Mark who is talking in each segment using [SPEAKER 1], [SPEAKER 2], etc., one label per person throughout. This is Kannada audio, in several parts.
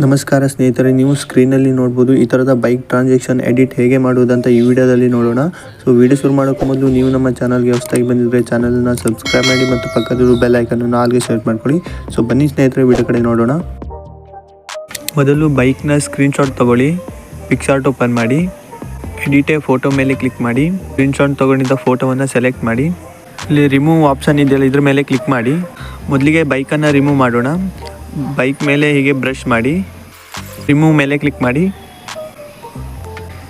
[SPEAKER 1] ನಮಸ್ಕಾರ ಸ್ನೇಹಿತರೆ, ನೀವು ಸ್ಕ್ರೀನಲ್ಲಿ ನೋಡ್ಬೋದು ಈ ಥರದ ಬೈಕ್ ಟ್ರಾನ್ಸಾಕ್ಷನ್ ಎಡಿಟ್ ಹೇಗೆ ಮಾಡುವುದಂತ ಈ ವಿಡಿಯೋದಲ್ಲಿ ನೋಡೋಣ. ಸೊ ವಿಡಿಯೋ ಶುರು ಮಾಡೋಕೆ ಮೊದಲು ನೀವು ನಮ್ಮ ಚಾನಲ್ಗೆ ಹೊಸದಾಗಿ ಬಂದಿದ್ದರೆ ಚಾನಲನ್ನು ಸಬ್ಸ್ಕ್ರೈಬ್ ಮಾಡಿ ಮತ್ತು ಪಕ್ಕದ ಬೆಲ್ ಐಕನನ್ನು ಆಲ್ಗೆ ಸೆಲೆಕ್ಟ್ ಮಾಡ್ಕೊಳ್ಳಿ. ಸೊ ಬನ್ನಿ ಸ್ನೇಹಿತರೆ, ವಿಡಿಯೋ ಕಡೆ ನೋಡೋಣ. ಮೊದಲು ಬೈಕ್ನ ಸ್ಕ್ರೀನ್ಶಾಟ್ ತೊಗೊಳ್ಳಿ, ಪಿಕ್ಸಾರ್ಟ್ ಓಪನ್ ಮಾಡಿ, ಎಡಿಟೇ ಫೋಟೋ ಮೇಲೆ ಕ್ಲಿಕ್ ಮಾಡಿ, ಸ್ಕ್ರೀನ್ಶಾಟ್ ತೊಗೊಂಡಿದ್ದ ಫೋಟೋವನ್ನು ಸೆಲೆಕ್ಟ್ ಮಾಡಿ. ಇಲ್ಲಿ ರಿಮೂವ್ ಆಪ್ಷನ್ ಇದೆಯಲ್ಲ, ಇದ್ರ ಮೇಲೆ ಕ್ಲಿಕ್ ಮಾಡಿ. ಮೊದಲಿಗೆ ಬೈಕನ್ನು ರಿಮೂವ್ ಮಾಡೋಣ. ಬೈಕ್ ಮೇಲೆ ಹೀಗೆ ಬ್ರಷ್ ಮಾಡಿ, ರಿಮೂವ್ ಮೇಲೆ ಕ್ಲಿಕ್ ಮಾಡಿ,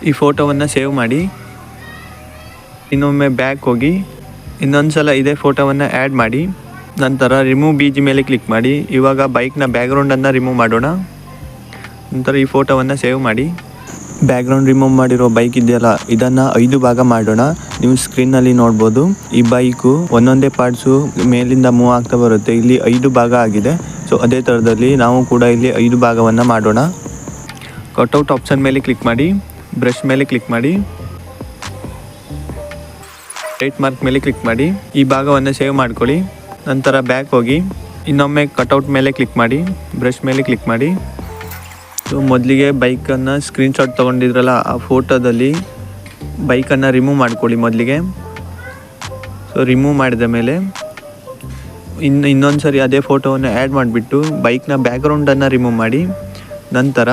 [SPEAKER 1] ಈ ಫೋಟೋವನ್ನು ಸೇವ್ ಮಾಡಿ. ಇನ್ನೊಮ್ಮೆ ಬ್ಯಾಕ್ ಹೋಗಿ ಇನ್ನೊಂದು ಸಲ ಇದೇ ಫೋಟೋವನ್ನು ಆ್ಯಡ್ ಮಾಡಿ. ನಂತರ ರಿಮೂವ್ BG ಮೇಲೆ ಕ್ಲಿಕ್ ಮಾಡಿ. ಇವಾಗ ಬೈಕ್ನ ಬ್ಯಾಕ್ಗ್ರೌಂಡನ್ನು ರಿಮೂವ್ ಮಾಡೋಣ. ನಂತರ ಈ ಫೋಟೋವನ್ನು ಸೇವ್ ಮಾಡಿ. ಬ್ಯಾಕ್ಗ್ರೌಂಡ್ ರಿಮೂವ್ ಮಾಡಿರೋ ಬೈಕ್ ಇದೆಯಲ್ಲ, ಇದನ್ನು 5 ಭಾಗ ಮಾಡೋಣ. ನೀವು ಸ್ಕ್ರೀನ್ನಲ್ಲಿ ನೋಡ್ಬೋದು, ಈ ಬೈಕು ಒಂದೊಂದೇ ಪಾರ್ಟ್ಸು ಮೇಲಿಂದ ಮೂವ್ ಆಗ್ತಾ ಬರುತ್ತೆ. ಇಲ್ಲಿ 5 ಭಾಗ ಆಗಿದೆ. ಸೊ ಅದೇ ಥರದಲ್ಲಿ ನಾವು ಕೂಡ ಇಲ್ಲಿ 5 ಭಾಗವನ್ನು ಮಾಡೋಣ. ಕಟ್ಔಟ್ ಆಪ್ಷನ್ ಮೇಲೆ ಕ್ಲಿಕ್ ಮಾಡಿ, ಬ್ರಷ್ ಮೇಲೆ ಕ್ಲಿಕ್ ಮಾಡಿ, ರೈಟ್ ಮಾರ್ಕ್ ಮೇಲೆ ಕ್ಲಿಕ್ ಮಾಡಿ. ಈ ಭಾಗವನ್ನು ಸೇವ್ ಮಾಡ್ಕೊಳ್ಳಿ. ನಂತರ ಬ್ಯಾಕ್ ಹೋಗಿ ಇನ್ನೊಮ್ಮೆ ಕಟ್ಔಟ್ ಮೇಲೆ ಕ್ಲಿಕ್ ಮಾಡಿ, ಬ್ರಷ್ ಮೇಲೆ ಕ್ಲಿಕ್ ಮಾಡಿ. ಸೊ ಮೊದಲಿಗೆ ಬೈಕನ್ನು ಸ್ಕ್ರೀನ್ಶಾಟ್ ತೊಗೊಂಡಿದ್ರಲ್ಲ, ಆ ಫೋಟೋದಲ್ಲಿ ಬೈಕನ್ನು ರಿಮೂವ್ ಮಾಡ್ಕೊಳ್ಳಿ ಮೊದಲಿಗೆ. ಸೊ ರಿಮೂವ್ ಮಾಡಿದ ಮೇಲೆ ಇನ್ನೊಂದು ಸರಿ ಅದೇ ಫೋಟೋವನ್ನು ಆ್ಯಡ್ ಮಾಡಿಬಿಟ್ಟು ಬೈಕ್ನ ಬ್ಯಾಕ್ಗ್ರೌಂಡನ್ನು ರಿಮೂವ್ ಮಾಡಿ. ನಂತರ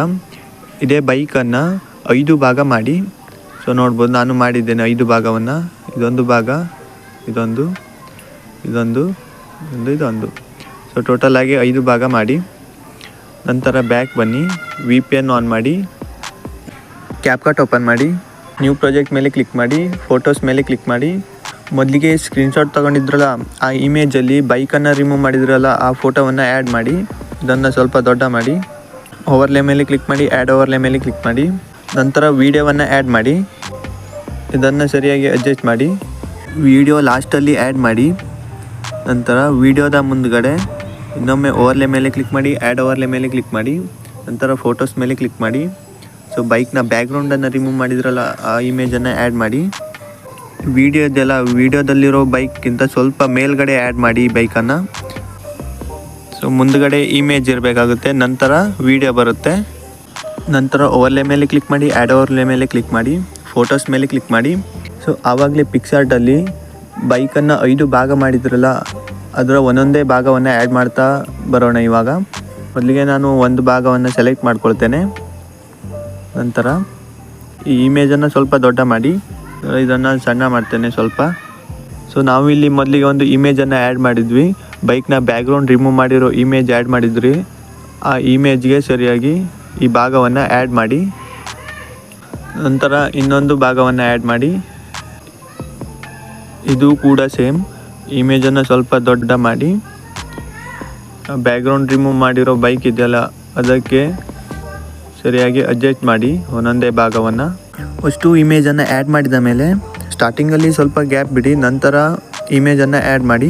[SPEAKER 1] ಇದೇ ಬೈಕನ್ನು 5 ಭಾಗ ಮಾಡಿ. ಸೊ ನೋಡ್ಬೋದು, ನಾನು ಮಾಡಿದ್ದೇನೆ 5 ಭಾಗವನ್ನು. ಇದೊಂದು ಭಾಗ, ಇದೊಂದು, ಸೊ ಟೋಟಲ್ ಆಗಿ 5 ಭಾಗ ಮಾಡಿ. ನಂತರ ಬ್ಯಾಕ್ ಬನ್ನಿ, VPN ಆನ್ ಮಾಡಿ, ಕ್ಯಾಪ್ಕಟ್ ಓಪನ್ ಮಾಡಿ, ನ್ಯೂ ಪ್ರಾಜೆಕ್ಟ್ ಮೇಲೆ ಕ್ಲಿಕ್ ಮಾಡಿ, ಫೋಟೋಸ್ ಮೇಲೆ ಕ್ಲಿಕ್ ಮಾಡಿ. ಮೊದಲಿಗೆ ಸ್ಕ್ರೀನ್ಶಾಟ್ ತೊಗೊಂಡಿದ್ರಲ್ಲ, ಆ ಇಮೇಜಲ್ಲಿ ಬೈಕನ್ನು ರಿಮೂವ್ ಮಾಡಿದ್ರಲ್ಲ, ಆ ಫೋಟೋವನ್ನು ಆ್ಯಡ್ ಮಾಡಿ. ಇದನ್ನು ಸ್ವಲ್ಪ ದೊಡ್ಡ ಮಾಡಿ. ಓವರ್ಲೇ ಮೇಲೆ ಕ್ಲಿಕ್ ಮಾಡಿ, ಆ್ಯಡ್ ಓವರ್ಲೇ ಮೇಲೆ ಕ್ಲಿಕ್ ಮಾಡಿ. ನಂತರ ವೀಡಿಯೋವನ್ನು ಆ್ಯಡ್ ಮಾಡಿ. ಇದನ್ನು ಸರಿಯಾಗಿ ಅಡ್ಜಸ್ಟ್ ಮಾಡಿ. ವೀಡಿಯೋ ಲಾಸ್ಟಲ್ಲಿ ಆ್ಯಡ್ ಮಾಡಿ. ನಂತರ ವೀಡಿಯೋದ ಮುಂದ್ಗಡೆ ಇನ್ನೊಮ್ಮೆ ಓವರ್ಲೇ ಮೇಲೆ ಕ್ಲಿಕ್ ಮಾಡಿ, ಆ್ಯಡ್ ಓವರ್ಲೇ ಮೇಲೆ ಕ್ಲಿಕ್ ಮಾಡಿ. ನಂತರ ಫೋಟೋಸ್ ಮೇಲೆ ಕ್ಲಿಕ್ ಮಾಡಿ. ಸೊ ಬೈಕ್ನ ಬ್ಯಾಕ್ಗ್ರೌಂಡನ್ನು ರಿಮೂವ್ ಮಾಡಿದ್ರಲ್ಲ, ಆ ಇಮೇಜನ್ನು ಆ್ಯಡ್ ಮಾಡಿ. ವೀಡಿಯೋದಲ್ಲಿರೋ ಬೈಕ್ಗಿಂತ ಸ್ವಲ್ಪ ಮೇಲ್ಗಡೆ ಆ್ಯಡ್ ಮಾಡಿ ಬೈಕನ್ನು. ಸೊ ಮುಂದ್ಗಡೆ ಇಮೇಜ್ ಇರಬೇಕಾಗುತ್ತೆ, ನಂತರ ವೀಡಿಯೋ ಬರುತ್ತೆ. ನಂತರ ಓವರ್ಲೇ ಮೇಲೆ ಕ್ಲಿಕ್ ಮಾಡಿ, ಆ್ಯಡ್ ಓವರ್ಲೇ ಮೇಲೆ ಕ್ಲಿಕ್ ಮಾಡಿ, ಫೋಟೋಸ್ ಮೇಲೆ ಕ್ಲಿಕ್ ಮಾಡಿ. ಸೊ ಆವಾಗಲೇ ಪಿಕ್ಸಾರ್ಟಲ್ಲಿ ಬೈಕನ್ನು 5 ಭಾಗ ಮಾಡಿದ್ರಲ್ಲ, ಅದರ ಒಂದೊಂದೇ ಭಾಗವನ್ನು ಆ್ಯಡ್ ಮಾಡ್ತಾ ಬರೋಣ. ಇವಾಗ ಮೊದಲಿಗೆ ನಾನು ಒಂದು ಭಾಗವನ್ನು ಸೆಲೆಕ್ಟ್ ಮಾಡ್ಕೊಳ್ತೇನೆ. ನಂತರ ಈ ಇಮೇಜನ್ನು ಸ್ವಲ್ಪ ದೊಡ್ಡ ಮಾಡಿ, ಇದನ್ನು ಸಣ್ಣ ಮಾಡ್ತೇನೆ ಸ್ವಲ್ಪ. ಸೊ ನಾವು ಇಲ್ಲಿ ಮೊದಲಿಗೆ ಒಂದು ಇಮೇಜನ್ನು ಆ್ಯಡ್ ಮಾಡಿದ್ವಿ, ಬೈಕ್ನ ಬ್ಯಾಕ್ಗ್ರೌಂಡ್ ರಿಮೂವ್ ಮಾಡಿರೋ ಇಮೇಜ್ ಆ್ಯಡ್ ಮಾಡಿದ್ವಿ. ಆ ಇಮೇಜ್ಗೆ ಸರಿಯಾಗಿ ಈ ಭಾಗವನ್ನು ಆ್ಯಡ್ ಮಾಡಿ. ನಂತರ ಇನ್ನೊಂದು ಭಾಗವನ್ನು ಆ್ಯಡ್ ಮಾಡಿ. ಇದು ಕೂಡ ಸೇಮ್, ಇಮೇಜನ್ನು ಸ್ವಲ್ಪ ದೊಡ್ಡ ಮಾಡಿ. ಬ್ಯಾಕ್ಗ್ರೌಂಡ್ ರಿಮೂವ್ ಮಾಡಿರೋ ಬೈಕ್ ಇದೆಯಲ್ಲ, ಅದಕ್ಕೆ ಸರಿಯಾಗಿ ಅಡ್ಜಸ್ಟ್ ಮಾಡಿ ಒಂದೊಂದೇ ಭಾಗವನ್ನು. ಅಷ್ಟು ಇಮೇಜನ್ನು ಆ್ಯಡ್ ಮಾಡಿದ ಮೇಲೆ ಸ್ಟಾರ್ಟಿಂಗಲ್ಲಿ ಸ್ವಲ್ಪ ಗ್ಯಾಪ್ ಬಿಡಿ. ನಂತರ ಇಮೇಜನ್ನು ಆ್ಯಡ್ ಮಾಡಿ.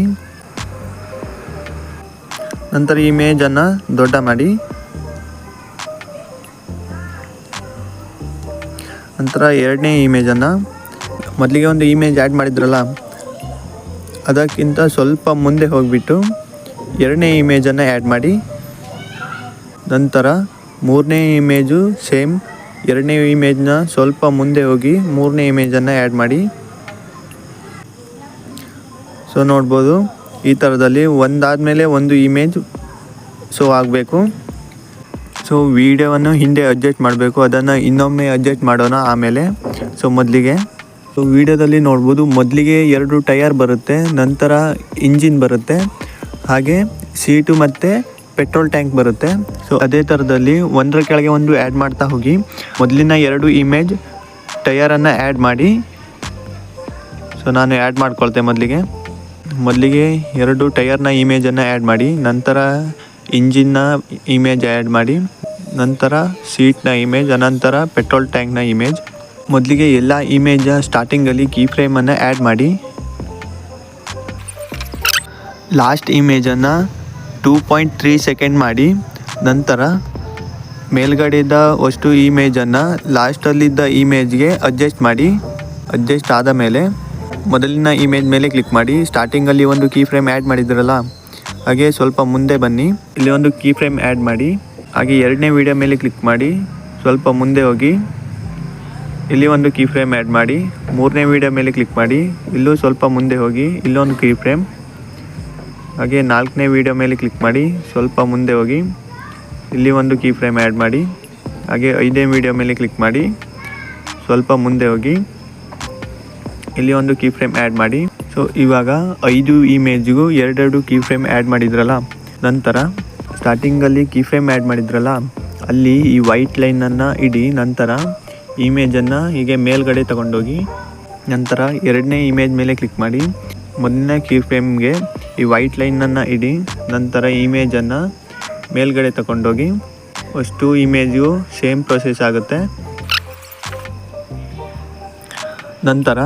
[SPEAKER 1] ನಂತರ ಇಮೇಜನ್ನು ದೊಡ್ಡ ಮಾಡಿ. ನಂತರ ಎರಡನೇ ಇಮೇಜನ್ನು, ಮೊದಲಿಗೆ ಒಂದು ಇಮೇಜ್ ಆ್ಯಡ್ ಮಾಡಿದ್ರಲ್ಲ, ಅದಕ್ಕಿಂತ ಸ್ವಲ್ಪ ಮುಂದೆ ಹೋಗಿಬಿಟ್ಟು ಎರಡನೇ ಇಮೇಜನ್ನು ಆ್ಯಡ್ ಮಾಡಿ. ನಂತರ ಮೂರನೇ ಇಮೇಜು ಸೇಮ್, ಎರಡನೇ ಇಮೇಜ್ನ ಸ್ವಲ್ಪ ಮುಂದೆ ಹೋಗಿ ಮೂರನೇ ಇಮೇಜನ್ನು ಆ್ಯಡ್ ಮಾಡಿ. ಸೊ ನೋಡ್ಬೋದು, ಈ ಥರದಲ್ಲಿ ಒಂದಾದಮೇಲೆ ಒಂದು ಇಮೇಜ್ ಶೋ ಆಗಬೇಕು. ಸೊ ವಿಡಿಯೋವನ್ನು ಹಿಂದೆ ಅಡ್ಜಸ್ಟ್ ಮಾಡಬೇಕು, ಅದನ್ನು ಇನ್ನೊಮ್ಮೆ ಅಡ್ಜಸ್ಟ್ ಮಾಡೋಣ ಆಮೇಲೆ. ಸೊ ಮೊದಲಿಗೆ ವಿಡಿಯೋದಲ್ಲಿ ನೋಡ್ಬೋದು, ಮೊದಲಿಗೆ 2 ಟಯರ್ ಬರುತ್ತೆ, ನಂತರ ಇಂಜಿನ್ ಬರುತ್ತೆ, ಹಾಗೆ ಸೀಟು ಮತ್ತು ಪೆಟ್ರೋಲ್ ಟ್ಯಾಂಕ್ ಬರುತ್ತೆ. ಸೊ ಅದೇ ಥರದಲ್ಲಿ ಒಂದರ ಕೆಳಗೆ ಒಂದು ಆ್ಯಡ್ ಮಾಡ್ತಾ ಹೋಗಿ. ಮೊದಲಿನ 2 ಇಮೇಜ್ ಟಯರನ್ನು ಆ್ಯಡ್ ಮಾಡಿ. ಸೊ ನಾನು ಆ್ಯಡ್ ಮಾಡ್ಕೊಳ್ತೆ. ಮೊದಲಿಗೆ 2 ಟಯರ್ನ ಇಮೇಜನ್ನು ಆ್ಯಡ್ ಮಾಡಿ. ನಂತರ ಇಂಜಿನ್ನ ಇಮೇಜ್ ಆ್ಯಡ್ ಮಾಡಿ. ನಂತರ ಸೀಟ್ನ ಇಮೇಜ್, ಅನಂತರ ಪೆಟ್ರೋಲ್ ಟ್ಯಾಂಕ್ನ ಇಮೇಜ್. ಮೊದಲಿಗೆ ಎಲ್ಲ ಇಮೇಜ ಸ್ಟಾರ್ಟಿಂಗಲ್ಲಿ ಕೀ ಫ್ರೇಮನ್ನು ಆ್ಯಡ್ ಮಾಡಿ. ಲಾಸ್ಟ್ ಇಮೇಜನ್ನು 2.3 ಸೆಕೆಂಡ್ ಮಾಡಿ. ನಂತರ ಮೇಲ್ಗಡೆದ ಅಷ್ಟು ಇಮೇಜನ್ನು ಲಾಸ್ಟಲ್ಲಿದ್ದ ಇಮೇಜ್ಗೆ ಅಡ್ಜಸ್ಟ್ ಮಾಡಿ. ಅಡ್ಜಸ್ಟ್ ಆದ ಮೇಲೆ ಮೊದಲಿನ ಇಮೇಜ್ ಮೇಲೆ ಕ್ಲಿಕ್ ಮಾಡಿ. ಸ್ಟಾರ್ಟಿಂಗಲ್ಲಿ ಒಂದು ಕೀ ಫ್ರೇಮ್ ಆ್ಯಡ್ ಮಾಡಿದ್ರಲ್ಲ, ಹಾಗೆ ಸ್ವಲ್ಪ ಮುಂದೆ ಬನ್ನಿ. ಇಲ್ಲಿ ಒಂದು ಕೀ ಫ್ರೇಮ್ ಆ್ಯಡ್ ಮಾಡಿ. ಹಾಗೆ ಎರಡನೇ ವಿಡಿಯೋ ಮೇಲೆ ಕ್ಲಿಕ್ ಮಾಡಿ ಸ್ವಲ್ಪ ಮುಂದೆ ಹೋಗಿ ಇಲ್ಲಿ ಒಂದು ಕೀ ಫ್ರೇಮ್ ಆ್ಯಡ್ ಮಾಡಿ. ಮೂರನೇ ವಿಡಿಯೋ ಮೇಲೆ ಕ್ಲಿಕ್ ಮಾಡಿ, ಇಲ್ಲೂ ಸ್ವಲ್ಪ ಮುಂದೆ ಹೋಗಿ ಇಲ್ಲೊಂದು ಕೀ ಫ್ರೇಮ್. ಹಾಗೆ ನಾಲ್ಕನೇ ವಿಡಿಯೋ ಮೇಲೆ ಕ್ಲಿಕ್ ಮಾಡಿ ಸ್ವಲ್ಪ ಮುಂದೆ ಹೋಗಿ ಇಲ್ಲಿ ಒಂದು ಕೀ ಫ್ರೇಮ್ ಆ್ಯಡ್ ಮಾಡಿ. ಹಾಗೆ ಐದನೇ ವಿಡಿಯೋ ಮೇಲೆ ಕ್ಲಿಕ್ ಮಾಡಿ ಸ್ವಲ್ಪ ಮುಂದೆ ಹೋಗಿ ಇಲ್ಲಿ ಒಂದು ಕೀ ಫ್ರೇಮ್ ಆ್ಯಡ್ ಮಾಡಿ. ಸೊ ಇವಾಗ 5 ಇಮೇಜ್ಗೂ ಎರಡೆರಡು ಕೀ ಫ್ರೇಮ್ ಆ್ಯಡ್ ಮಾಡಿದ್ರಲ್ಲ, ನಂತರ ಸ್ಟಾರ್ಟಿಂಗಲ್ಲಿ ಕೀ ಫ್ರೇಮ್ ಆ್ಯಡ್ ಮಾಡಿದ್ರಲ್ಲ ಅಲ್ಲಿ ಈ ವೈಟ್ ಲೈನನ್ನು ಇಡಿ. ನಂತರ ಇಮೇಜನ್ನು ಹೀಗೆ ಮೇಲ್ಗಡೆ ತಗೊಂಡೋಗಿ ನಂತರ ಎರಡನೇ ಇಮೇಜ್ ಮೇಲೆ ಕ್ಲಿಕ್ ಮಾಡಿ. ಮೊದಲನೇ ಕೀ ಫ್ರೇಮ್ಗೆ ಈ ವೈಟ್ ಲೈನನ್ನು ಇಡಿ. ನಂತರ ಇಮೇಜನ್ನು ಮೇಲ್ಗಡೆ ತಗೊಂಡೋಗಿ ಅಷ್ಟು ಇಮೇಜ್ಗೂ ಸೇಮ್ ಪ್ರೊಸೆಸ್ ಆಗುತ್ತೆ. ನಂತರ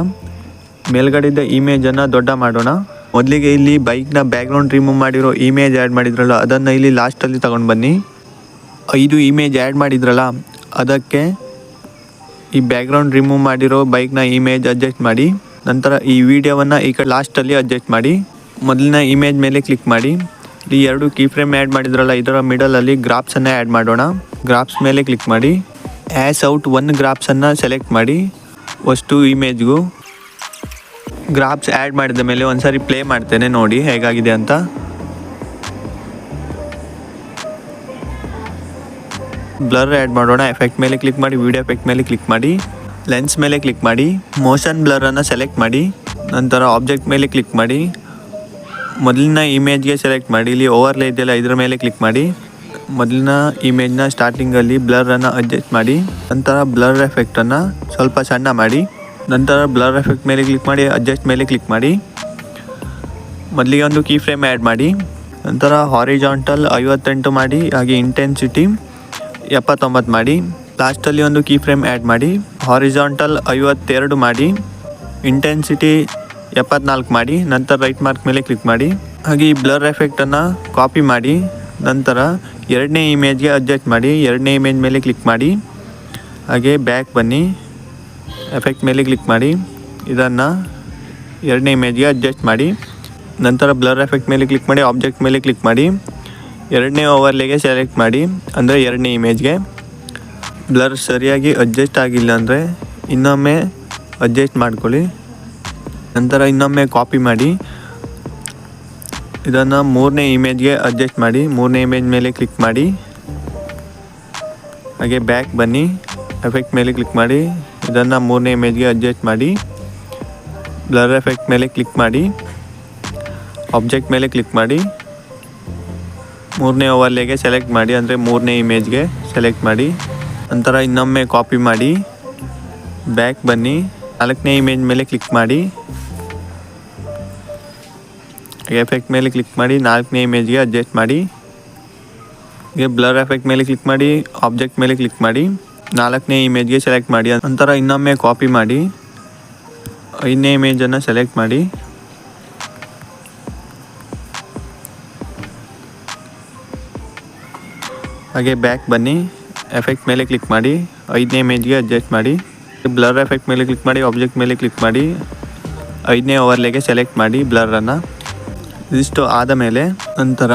[SPEAKER 1] ಮೇಲ್ಗಡೆದ ಇಮೇಜನ್ನು ದೊಡ್ಡ ಮಾಡೋಣ. ಮೊದಲಿಗೆ ಇಲ್ಲಿ ಬೈಕ್ನ ಬ್ಯಾಕ್ಗ್ರೌಂಡ್ ರಿಮೂವ್ ಮಾಡಿರೋ ಇಮೇಜ್ ಆ್ಯಡ್ ಮಾಡಿದ್ರಲ್ಲ ಅದನ್ನು ಇಲ್ಲಿ ಲಾಸ್ಟಲ್ಲಿ ತಗೊಂಡು ಬನ್ನಿ. 5 ಇಮೇಜ್ ಆ್ಯಡ್ ಮಾಡಿದ್ರಲ್ಲ ಅದಕ್ಕೆ ಈ ಬ್ಯಾಕ್ಗ್ರೌಂಡ್ ರಿಮೂವ್ ಮಾಡಿರೋ ಬೈಕ್ನ ಇಮೇಜ್ ಅಡ್ಜಸ್ಟ್ ಮಾಡಿ. ನಂತರ ಈ ವಿಡಿಯೋವನ್ನು ಈ ಕಡೆ ಲಾಸ್ಟಲ್ಲಿ ಅಡ್ಜಸ್ಟ್ ಮಾಡಿ. ಮೊದಲನೇ ಇಮೇಜ್ ಮೇಲೆ ಕ್ಲಿಕ್ ಮಾಡಿ. ಈ 2 ಕೀ ಫ್ರೇಮ್ ಆ್ಯಡ್ ಮಾಡಿದ್ರಲ್ಲ ಇದರ ಮಿಡಲಲ್ಲಿ ಗ್ರಾಫ್ಸನ್ನು ಆ್ಯಡ್ ಮಾಡೋಣ. ಗ್ರಾಫ್ಸ್ ಮೇಲೆ ಕ್ಲಿಕ್ ಮಾಡಿ. ಆ್ಯಸ್ ಔಟ್ 1 ಗ್ರಾಫ್ಸನ್ನು ಸೆಲೆಕ್ಟ್ ಮಾಡಿ ಅಷ್ಟು ಇಮೇಜ್ಗೂ. ಗ್ರಾಫ್ಸ್ ಆ್ಯಡ್ ಮಾಡಿದ ಮೇಲೆ ಒಂದ್ಸರಿ ಪ್ಲೇ ಮಾಡ್ತೇನೆ, ನೋಡಿ ಹೇಗಾಗಿದೆ ಅಂತ. ಬ್ಲರ್ ಆ್ಯಡ್ ಮಾಡೋಣ. ಎಫೆಕ್ಟ್ ಮೇಲೆ ಕ್ಲಿಕ್ ಮಾಡಿ, ವಿಡಿಯೋ ಎಫೆಕ್ಟ್ ಮೇಲೆ ಕ್ಲಿಕ್ ಮಾಡಿ, ಲೆನ್ಸ್ ಮೇಲೆ ಕ್ಲಿಕ್ ಮಾಡಿ, ಮೋಷನ್ ಬ್ಲರನ್ನು ಸೆಲೆಕ್ಟ್ ಮಾಡಿ. ನಂತರ ಆಬ್ಜೆಕ್ಟ್ ಮೇಲೆ ಕ್ಲಿಕ್ ಮಾಡಿ, ಮೊದಲಿನ ಇಮೇಜ್ಗೆ ಸೆಲೆಕ್ಟ್ ಮಾಡಿ. ಇಲ್ಲಿ ಓವರ್ಲೇ ಇದೆಯಲ್ಲ ಇದರ ಮೇಲೆ ಕ್ಲಿಕ್ ಮಾಡಿ. ಮೊದಲಿನ ಇಮೇಜ್ನ ಸ್ಟಾರ್ಟಿಂಗಲ್ಲಿ ಬ್ಲರನ್ನು ಅಡ್ಜಸ್ಟ್ ಮಾಡಿ. ನಂತರ ಬ್ಲರ್ ಎಫೆಕ್ಟನ್ನು ಸ್ವಲ್ಪ ಸಣ್ಣ ಮಾಡಿ. ನಂತರ ಬ್ಲರ್ ಎಫೆಕ್ಟ್ ಮೇಲೆ ಕ್ಲಿಕ್ ಮಾಡಿ, ಅಡ್ಜಸ್ಟ್ ಮೇಲೆ ಕ್ಲಿಕ್ ಮಾಡಿ. ಮೊದಲಿಗೆ ಒಂದು ಕೀ ಫ್ರೇಮ್ ಆ್ಯಡ್ ಮಾಡಿ. ನಂತರ ಹಾರಿಜಾಂಟಲ್ 58 ಮಾಡಿ. ಹಾಗೆ ಇಂಟೆನ್ಸಿಟಿ 79 ಮಾಡಿ. ಲಾಸ್ಟಲ್ಲಿ ಒಂದು ಕೀ ಫ್ರೇಮ್ ಆ್ಯಡ್ ಮಾಡಿ. ಹಾರಿಜಾಂಟಲ್ 52 ಮಾಡಿ, ಇಂಟೆನ್ಸಿಟಿ 74 ಮಾಡಿ. ನಂತರ ರೈಟ್ ಮಾರ್ಕ್ ಮೇಲೆ ಕ್ಲಿಕ್ ಮಾಡಿ. ಹಾಗೆ ಈ ಬ್ಲರ್ ಎಫೆಕ್ಟನ್ನು ಕಾಪಿ ಮಾಡಿ. ನಂತರ ಎರಡನೇ ಇಮೇಜ್ಗೆ ಅಡ್ಜಸ್ಟ್ ಮಾಡಿ. ಎರಡನೇ ಇಮೇಜ್ ಮೇಲೆ ಕ್ಲಿಕ್ ಮಾಡಿ. ಹಾಗೆ ಬ್ಯಾಕ್ ಬನ್ನಿ, ಎಫೆಕ್ಟ್ ಮೇಲೆ ಕ್ಲಿಕ್ ಮಾಡಿ. ಇದನ್ನು ಎರಡನೇ ಇಮೇಜ್ಗೆ ಅಡ್ಜಸ್ಟ್ ಮಾಡಿ. ನಂತರ ಬ್ಲರ್ ಎಫೆಕ್ಟ್ ಮೇಲೆ ಕ್ಲಿಕ್ ಮಾಡಿ, ಆಬ್ಜೆಕ್ಟ್ ಮೇಲೆ ಕ್ಲಿಕ್ ಮಾಡಿ. ಎರಡನೇ ಓವರ್ಲೇಗೆ ಸೆಲೆಕ್ಟ್ ಮಾಡಿ, ಅಂದರೆ ಎರಡನೇ ಇಮೇಜ್ಗೆ. ಬ್ಲರ್ ಸರಿಯಾಗಿ ಅಡ್ಜಸ್ಟ್ ಆಗಿಲ್ಲ ಅಂದರೆ ಇನ್ನೊಮ್ಮೆ ಅಡ್ಜಸ್ಟ್ ಮಾಡ್ಕೊಳ್ಳಿ. ನಂತರ ಇನ್ನೊಮ್ಮೆ ಕಾಪಿ ಮಾಡಿ. ಇದನ್ನು ಮೂರನೇ ಇಮೇಜ್ಗೆ ಅಡ್ಜಸ್ಟ್ ಮಾಡಿ. ಮೂರನೇ ಇಮೇಜ್ ಮೇಲೆ ಕ್ಲಿಕ್ ಮಾಡಿ. ಹಾಗೆ ಬ್ಯಾಕ್ ಬನ್ನಿ, ಎಫೆಕ್ಟ್ ಮೇಲೆ ಕ್ಲಿಕ್ ಮಾಡಿ. ಇದನ್ನು ಮೂರನೇ ಇಮೇಜ್ಗೆ ಅಡ್ಜಸ್ಟ್ ಮಾಡಿ. ಬ್ಲರ್ ಎಫೆಕ್ಟ್ ಮೇಲೆ ಕ್ಲಿಕ್ ಮಾಡಿ, ಆಬ್ಜೆಕ್ಟ್ ಮೇಲೆ ಕ್ಲಿಕ್ ಮಾಡಿ. ಮೂರನೇ ಓವರ್ಲೇಗೆ ಸೆಲೆಕ್ಟ್ ಮಾಡಿ, ಅಂದರೆ ಮೂರನೇ ಇಮೇಜ್ಗೆ ಸೆಲೆಕ್ಟ್ ಮಾಡಿ. ನಂತರ ಇನ್ನೊಮ್ಮೆ ಕಾಪಿ ಮಾಡಿ, ಬ್ಯಾಕ್ ಬನ್ನಿ, ನಾಲ್ಕನೇ ಇಮೇಜ್ ಮೇಲೆ ಕ್ಲಿಕ್ ಮಾಡಿ. ಎಫೆಕ್ಟ್ ಮೇಲೆ ಕ್ಲಿಕ್ ಮಾಡಿ, ನಾಲ್ಕನೇ ಇಮೇಜ್ಗೆ ಅಡ್ಜಸ್ಟ್ ಮಾಡಿ. ಹೀಗೆ ಬ್ಲರ್ ಎಫೆಕ್ಟ್ ಮೇಲೆ ಕ್ಲಿಕ್ ಮಾಡಿ, ಆಬ್ಜೆಕ್ಟ್ ಮೇಲೆ ಕ್ಲಿಕ್ ಮಾಡಿ, ನಾಲ್ಕನೇ ಇಮೇಜ್ಗೆ ಸೆಲೆಕ್ಟ್ ಮಾಡಿ. ನಂತರ ಇನ್ನೊಮ್ಮೆ ಕಾಪಿ ಮಾಡಿ, ಐದನೇ ಇಮೇಜನ್ನು ಸೆಲೆಕ್ಟ್ ಮಾಡಿ. ಹಾಗೆ ಬ್ಯಾಕ್ ಬನ್ನಿ, ಎಫೆಕ್ಟ್ ಮೇಲೆ ಕ್ಲಿಕ್ ಮಾಡಿ, ಐದನೇ ಇಮೇಜ್ಗೆ ಅಡ್ಜಸ್ಟ್ ಮಾಡಿ. ಬ್ಲರ್ ಎಫೆಕ್ಟ್ ಮೇಲೆ ಕ್ಲಿಕ್ ಮಾಡಿ, ಆಬ್ಜೆಕ್ಟ್ ಮೇಲೆ ಕ್ಲಿಕ್ ಮಾಡಿ, ಐದನೇ ಓವರ್ಲೇಗೆ ಸೆಲೆಕ್ಟ್ ಮಾಡಿ ಬ್ಲರನ್ನು. ಇದಿಷ್ಟು ಆದ ಮೇಲೆ ನಂತರ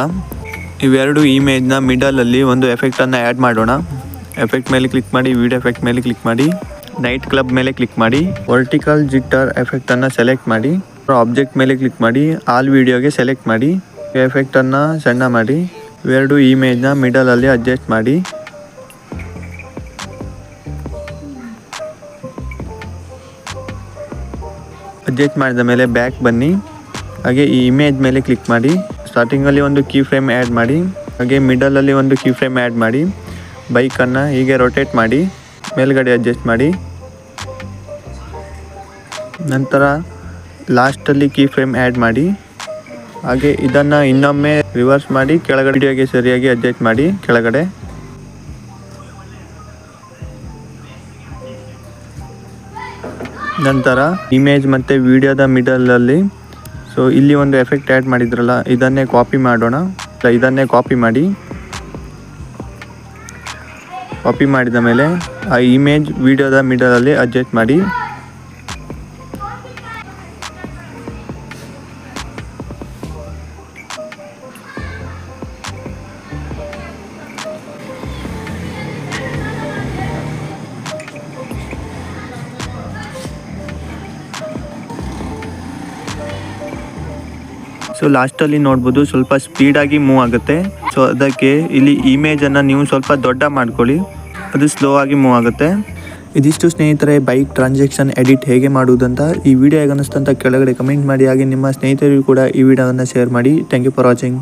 [SPEAKER 1] ಇವೆರಡು ಇಮೇಜ್ನ ಮಿಡಲಲ್ಲಿ ಒಂದು ಎಫೆಕ್ಟನ್ನು ಆ್ಯಡ್ ಮಾಡೋಣ. ಎಫೆಕ್ಟ್ ಮೇಲೆ ಕ್ಲಿಕ್ ಮಾಡಿ, ವಿಡಿಯೋ ಎಫೆಕ್ಟ್ ಮೇಲೆ ಕ್ಲಿಕ್ ಮಾಡಿ, ನೈಟ್ ಕ್ಲಬ್ ಮೇಲೆ ಕ್ಲಿಕ್ ಮಾಡಿ, ವರ್ಟಿಕಲ್ ಜಿಟ್ಟರ್ ಎಫೆಕ್ಟನ್ನು ಸೆಲೆಕ್ಟ್ ಮಾಡಿ. ಆಬ್ಜೆಕ್ಟ್ ಮೇಲೆ ಕ್ಲಿಕ್ ಮಾಡಿ, ಆಲ್ ವಿಡಿಯೋಗೆ ಸೆಲೆಕ್ಟ್ ಮಾಡಿ, ಎಫೆಕ್ಟನ್ನು ಸಣ್ಣ ಮಾಡಿ. ಇವೆರಡು ಇಮೇಜ್ನ ಮಿಡಲಲ್ಲಿ ಅಡ್ಜಸ್ಟ್ ಮಾಡಿ. ಅಡ್ಜಸ್ಟ್ ಮಾಡಿದ ಮೇಲೆ ಬ್ಯಾಕ್ ಬನ್ನಿ. ಹಾಗೆ ಈ ಇಮೇಜ್ ಮೇಲೆ ಕ್ಲಿಕ್ ಮಾಡಿ. ಸ್ಟಾರ್ಟಿಂಗಲ್ಲಿ ಒಂದು ಕೀ ಫ್ರೇಮ್ ಆ್ಯಡ್ ಮಾಡಿ. ಹಾಗೆ ಮಿಡಲಲ್ಲಿ ಒಂದು ಕೀ ಫ್ರೇಮ್ ಆ್ಯಡ್ ಮಾಡಿ. ಬೈಕನ್ನು ಹೀಗೆ ರೊಟೇಟ್ ಮಾಡಿ, ಮೇಲ್ಗಡೆ ಅಡ್ಜಸ್ಟ್ ಮಾಡಿ. ನಂತರ ಲಾಸ್ಟಲ್ಲಿ ಕೀ ಫ್ರೇಮ್ ಆ್ಯಡ್ ಮಾಡಿ. ಹಾಗೆ ಇದನ್ನು ಇನ್ನೊಮ್ಮೆ ರಿವರ್ಸ್ ಮಾಡಿ, ಕೆಳಗಡೆ ವಿಡಿಯೋಗೆ ಸರಿಯಾಗಿ ಅಡ್ಜಸ್ಟ್ ಮಾಡಿ ಕೆಳಗಡೆ. ನಂತರ ಇಮೇಜ್ ಮತ್ತು ವಿಡಿಯೋದ ಮಿಡಲಲ್ಲಿ ಸೊ ಇಲ್ಲಿ ಒಂದು ಎಫೆಕ್ಟ್ ಆ್ಯಡ್ ಮಾಡಿದ್ರಲ್ಲ ಇದನ್ನೇ ಕಾಪಿ ಮಾಡೋಣ. ಇದನ್ನೇ ಕಾಪಿ ಮಾಡಿ. ಕಾಪಿ ಮಾಡಿದ ಮೇಲೆ ಆ ಇಮೇಜ್ ವಿಡಿಯೋದ ಮಿಡಲಲ್ಲಿ ಅಡ್ಜಸ್ಟ್ ಮಾಡಿ. ಸೊ ಲಾಸ್ಟಲ್ಲಿ ನೋಡ್ಬೋದು ಸ್ವಲ್ಪ ಸ್ಪೀಡಾಗಿ ಮೂವ್ ಆಗುತ್ತೆ. ಸೊ ಅದಕ್ಕೆ ಇಲ್ಲಿ ಇಮೇಜನ್ನು ನೀವು ಸ್ವಲ್ಪ ದೊಡ್ಡ ಮಾಡ್ಕೊಳ್ಳಿ, ಅದು ಸ್ಲೋ ಆಗಿ ಮೂವ್ ಆಗುತ್ತೆ. ಇದಿಷ್ಟು ಸ್ನೇಹಿತರೆ ಬೈಕ್ ಟ್ರಾನ್ಸಾಕ್ಷನ್ ಎಡಿಟ್ ಹೇಗೆ ಮಾಡುವುದಂತ. ಈ ವಿಡಿಯೋ ಹೇಗೆ ಅನ್ನಿಸ್ತು ಅಂತ ಕೆಳಗಡೆ ಕಮೆಂಟ್ ಮಾಡಿ. ಹಾಗೆ ನಿಮ್ಮ ಸ್ನೇಹಿತರಿಗೂ ಕೂಡ ಈ ವಿಡಿಯೋವನ್ನು ಶೇರ್ ಮಾಡಿ. Thank you for watching.